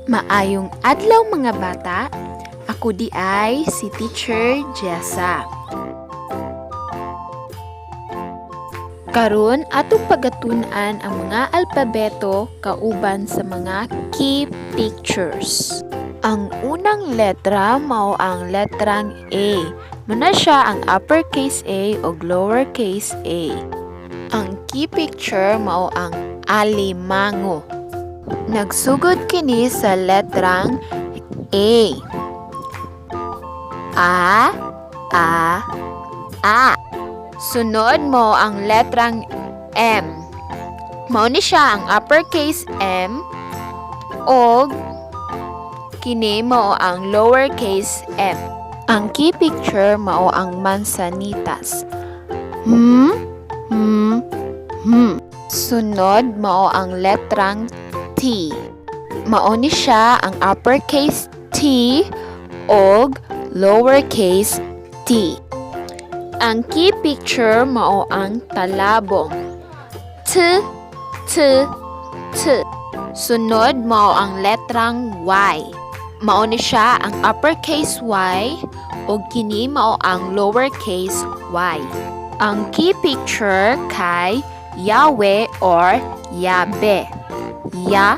Maayong adlaw mga bata. Ako di ay si Teacher Jessa. Karon atong pagatun-an ang mga alpabeto kauban sa mga key pictures. Ang unang letra mao ang letrang A. Muna siya ang uppercase A o lowercase a. Ang key picture mao ang alimango. Nagsugod kini sa letrang A. A. Sunod mo ang letrang M. Mao ni siya ang uppercase M o kini mao ang lowercase m. Ang key picture mao ang mansanitas. Sunod mao ang letrang T. Mao ni siya ang uppercase T o lowercase t. Ang key picture mao ang talabong. T. Sunod mao ang letrang Y. Mao ni siya ang uppercase Y o kini mao ang lowercase y. Ang key picture kay Yahweh or Yabe. Ya.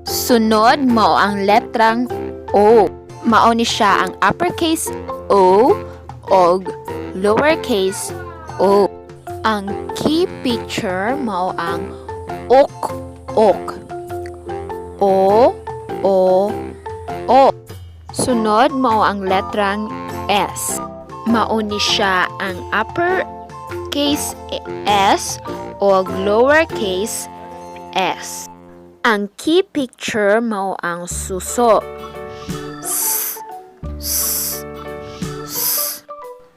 Sunod mao ang letrang O. Mao ni siya ang uppercase O o lowercase o. Ang key picture mao ang ok. O. Sunod mao ang letrang S. Mao ni siya ang uppercase S o lowercase s. Ang key picture mao ang suso.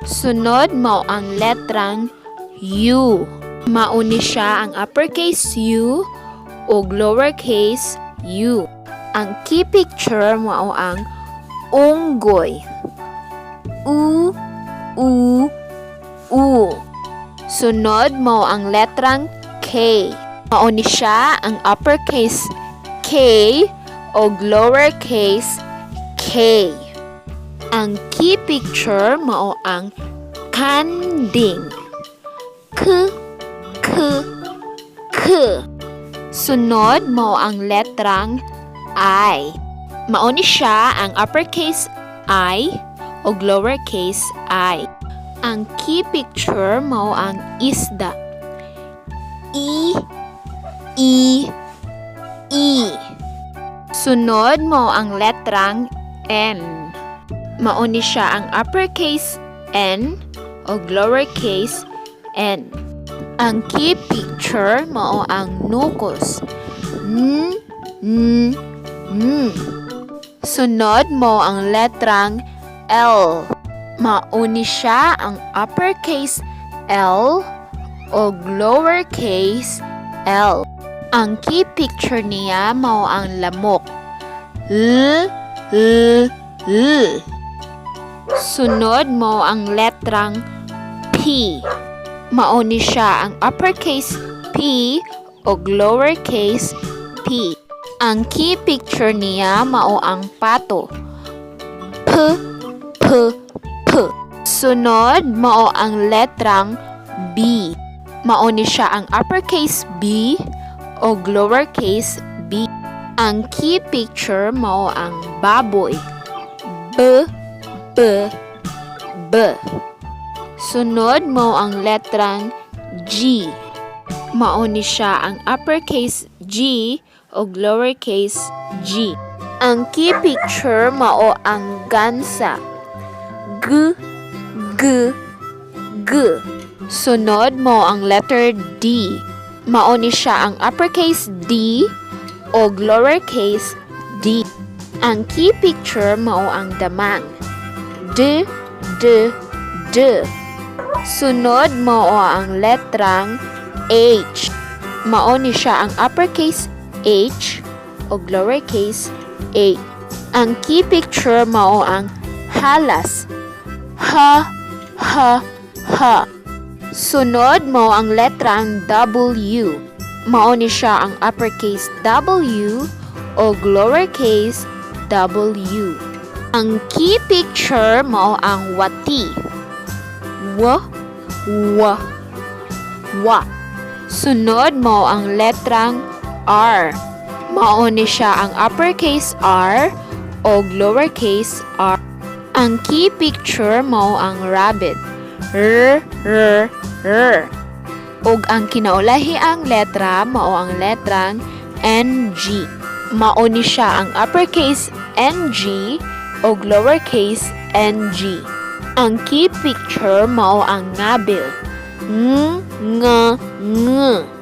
Sunod mao ang letrang U. Mao ni siya ang uppercase U o lowercase u. Ang key picture mao ang unggoy. U. Sunod mao ang letrang K. Mao ni siya ang uppercase K o lowercase k. Ang key picture mao ang kanding. K. Sunod mao ang letrang I. Mao ni siya ang uppercase I o lowercase I. Ang key picture mao ang isda. E. Sunod mo ang letrang N. Mao ni siya ang uppercase N o lowercase n. Ang key picture mao ang nukos. Sunod mo ang letrang L. Mao ni siya ang uppercase L o lowercase l. Ang key picture niya mao ang lamok. Sunod mo ang letrang P. Mao ni siya ang uppercase P o lowercase p. Ang key picture niya mao ang pato. P. Sunod mao ang letrang B. Mao ni siya ang uppercase B o lowercase b. Ang key picture mao ang baboy. B. Sunod mo ang letrang G. Mao ni siya ang uppercase G o lowercase g. Ang key picture mao ang gansa. G. Sunod mo ang letter D. Mao ni siya ang uppercase D o lowercase d. Ang key picture mao ang damang. D. Sunod mo ang letrang H. Mao ni siya ang uppercase H o lowercase a. Ang key picture mao ang halas. H. Sunod mo ang letrang W. mao ni siya ang uppercase W o lowercase w. Ang key picture mao ang wati. Wa, wa, wa. Sunod mao ang letrang R. Mao ni siya ang uppercase R o lowercase r. Ang key picture mao ang rabbit. R, r, r. Ug ang kinaulahiang letra mao ang letrang NG. Mao ni siya ang uppercase NG o lowercase NG. Ang key picture mao ang ngabil. Ng, ng.